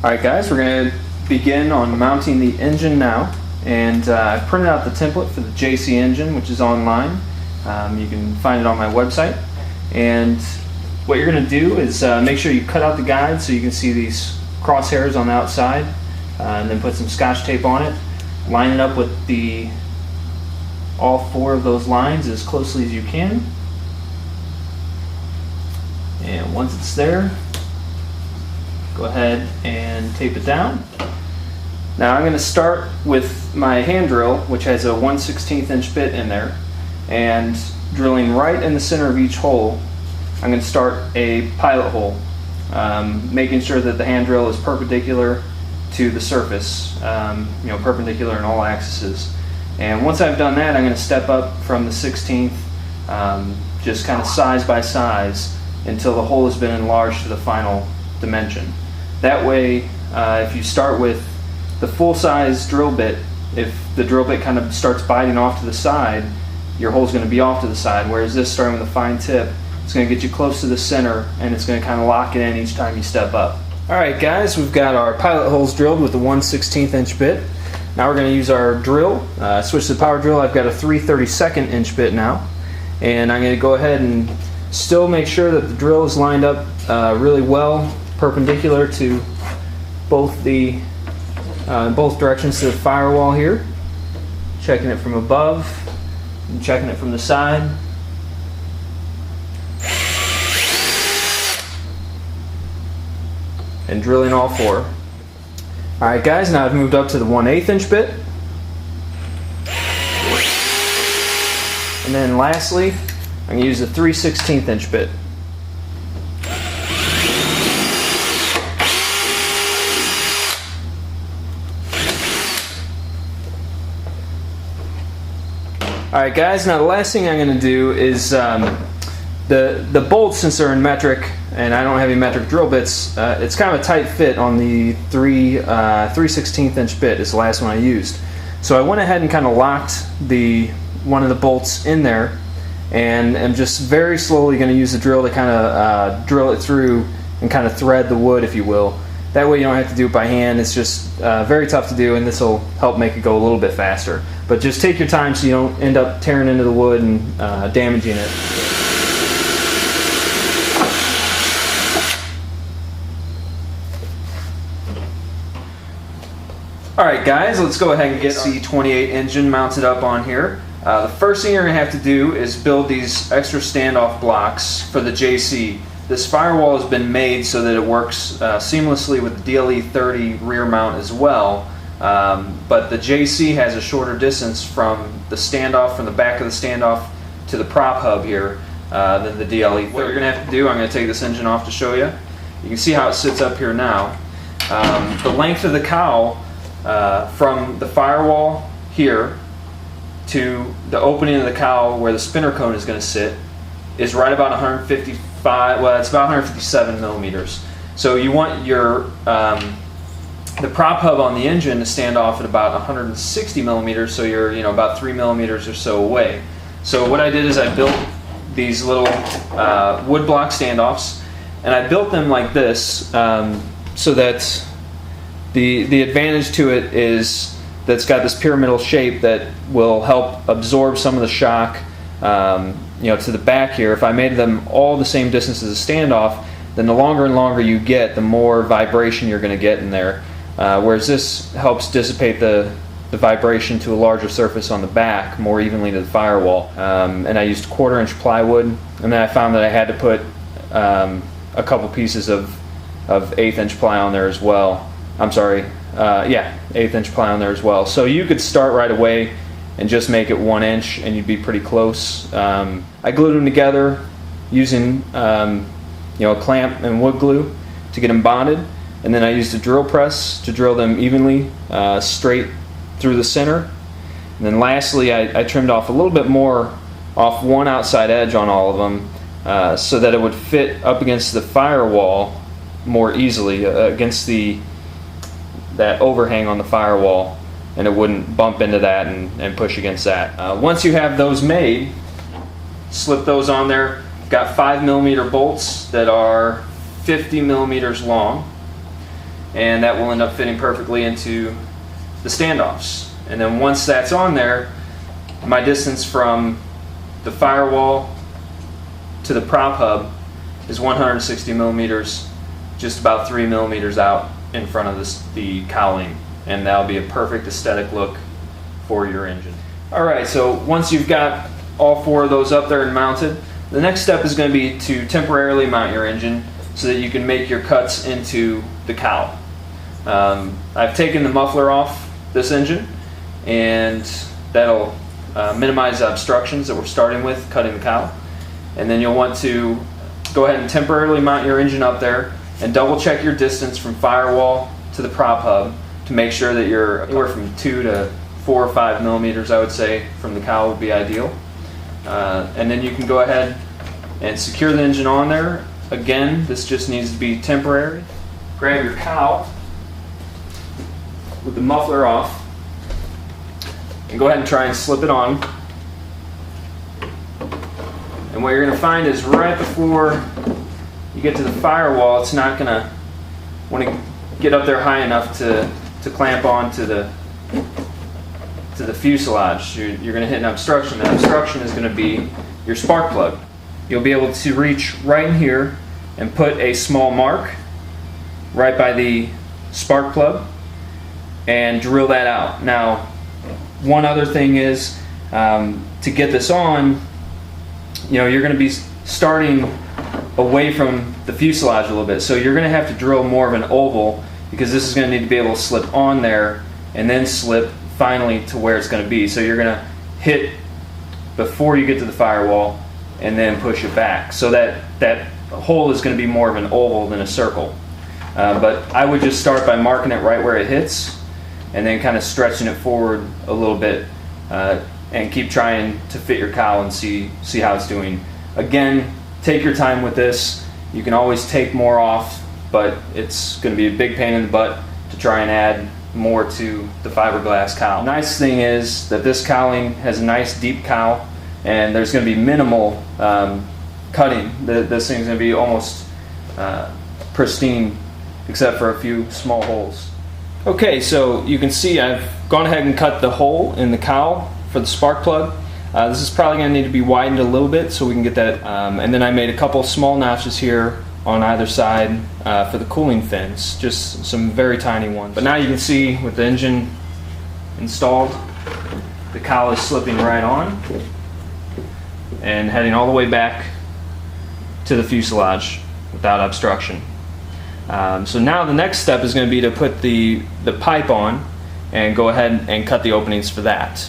Alright guys, we're going to begin on mounting the engine now, and I've printed out the template for the JC engine, which is online. You can find it on my website, and what you're going to do is make sure you cut out the guide so you can see these crosshairs on the outside, and then put some scotch tape on it. Line it up with all four of those lines as closely as you can, and once it's there, go ahead and tape it down. Now I'm going to start with my hand drill, which has a 1/16 inch bit in there, and drilling right in the center of each hole, I'm going to start a pilot hole, making sure that the hand drill is perpendicular to the surface, perpendicular in all axes. And once I've done that, I'm going to step up from the 16th, just kind of size by size, until the hole has been enlarged to the final dimension. That way, if you start with the full-size drill bit, if the drill bit kind of starts biting off to the side, your hole's going to be off to the side, whereas this, starting with a fine tip, it's going to get you close to the center, and it's going to kind of lock it in each time you step up. Alright guys, we've got our pilot holes drilled with the 1/16 inch bit. Now we're going to use our drill. Switch to the power drill. I've got a 3/32 inch bit now, and I'm going to go ahead and still make sure that the drill is lined up really well, perpendicular to both both directions to the firewall here. Checking it from above and checking it from the side. And drilling all four. Alright guys, now I've moved up to the 1/8 inch bit. And then lastly, I'm going to use the 3/16 inch bit. Alright guys, now the last thing I'm going to do is the bolts, since they're in metric and I don't have any metric drill bits, it's kind of a tight fit on the 3/16 inch bit is the last one I used. So I went ahead and kind of locked one of the bolts in there, and I'm just very slowly going to use the drill to kind of drill it through and kind of thread the wood, if you will. That way you don't have to do it by hand. It's just very tough to do, and this will help make it go a little bit faster. But just take your time so you don't end up tearing into the wood and damaging it. Alright guys, let's go ahead and get the 28 engine mounted up on here. The first thing you're going to have to do is build these extra standoff blocks for the JC. This firewall has been made so that it works seamlessly with the DLE-30 rear mount as well, but the JC has a shorter distance from the standoff, from the back of the standoff to the prop hub here than the DLE-30. What you're going to have to do, I'm going to take this engine off to show you. You can see how it sits up here now. The length of the cowl from the firewall here to the opening of the cowl where the spinner cone is going to sit is right about 155, well, it's about 157 millimeters. So you want your the prop hub on the engine to stand off at about 160 millimeters, so you're about 3 millimeters or so away. So what I did is I built these little wood block standoffs, and I built them like this so that the advantage to it is that it's got this pyramidal shape that will help absorb some of the shock to the back here. If I made them all the same distance as a standoff, then the longer and longer you get, the more vibration you're going to get in there. Whereas this helps dissipate the vibration to a larger surface on the back more evenly to the firewall. And I used 1/4 inch plywood, and then I found that I had to put a couple pieces of 1/8 inch ply on there as well. I'm sorry, 1/8 inch ply on there as well. So you could start right away and just make it 1 inch, and you'd be pretty close. I glued them together using a clamp and wood glue to get them bonded, and then I used a drill press to drill them evenly straight through the center. And then lastly, I trimmed off a little bit more off one outside edge on all of them so that it would fit up against the firewall more easily, against that overhang on the firewall, and it wouldn't bump into that and push against that. Once you have those made, slip those on there. Got 5mm bolts that are 50 millimeters long, and that will end up fitting perfectly into the standoffs. And then once that's on there, my distance from the firewall to the prop hub is 160 millimeters, just about 3 millimeters out in front of the cowling, and that'll be a perfect aesthetic look for your engine. Alright, so once you've got all 4 of those up there and mounted, the next step is going to be to temporarily mount your engine so that you can make your cuts into the cowl. I've taken the muffler off this engine, and that'll minimize the obstructions that we're starting with cutting the cowl. And then you'll want to go ahead and temporarily mount your engine up there and double check your distance from firewall to the prop hub to make sure that you're anywhere from 2 to 4 or 5 millimeters, I would say, from the cowl would be ideal. And then you can go ahead and secure the engine on there. Again, this just needs to be temporary. Grab your cowl with the muffler off and go ahead and try and slip it on. And what you're going to find is right before you get to the firewall, it's not going to want to get up there high enough to clamp on to the fuselage. You're going to hit an obstruction. That obstruction is going to be your spark plug. You'll be able to reach right in here and put a small mark right by the spark plug and drill that out. Now, one other thing is to get this on, you're going to be starting away from the fuselage a little bit, so you're going to have to drill more of an oval, because this is going to need to be able to slip on there and then slip finally to where it's going to be. So you're going to hit before you get to the firewall and then push it back, so that hole is going to be more of an oval than a circle. But I would just start by marking it right where it hits and then kind of stretching it forward a little bit, and keep trying to fit your cowl and see how it's doing. Again, take your time with this. You can always take more off, but it's going to be a big pain in the butt to try and add more to the fiberglass cowl. The nice thing is that this cowling has a nice deep cowl, and there's going to be minimal cutting. This thing's going to be almost pristine, except for a few small holes. Okay, so you can see I've gone ahead and cut the hole in the cowl for the spark plug. This is probably going to need to be widened a little bit so we can get that. And then I made a couple small notches here on either side for the cooling fins, just some very tiny ones. But now you can see with the engine installed, the cowl is slipping right on and heading all the way back to the fuselage without obstruction. So now the next step is going to be to put the pipe on and go ahead and cut the openings for that.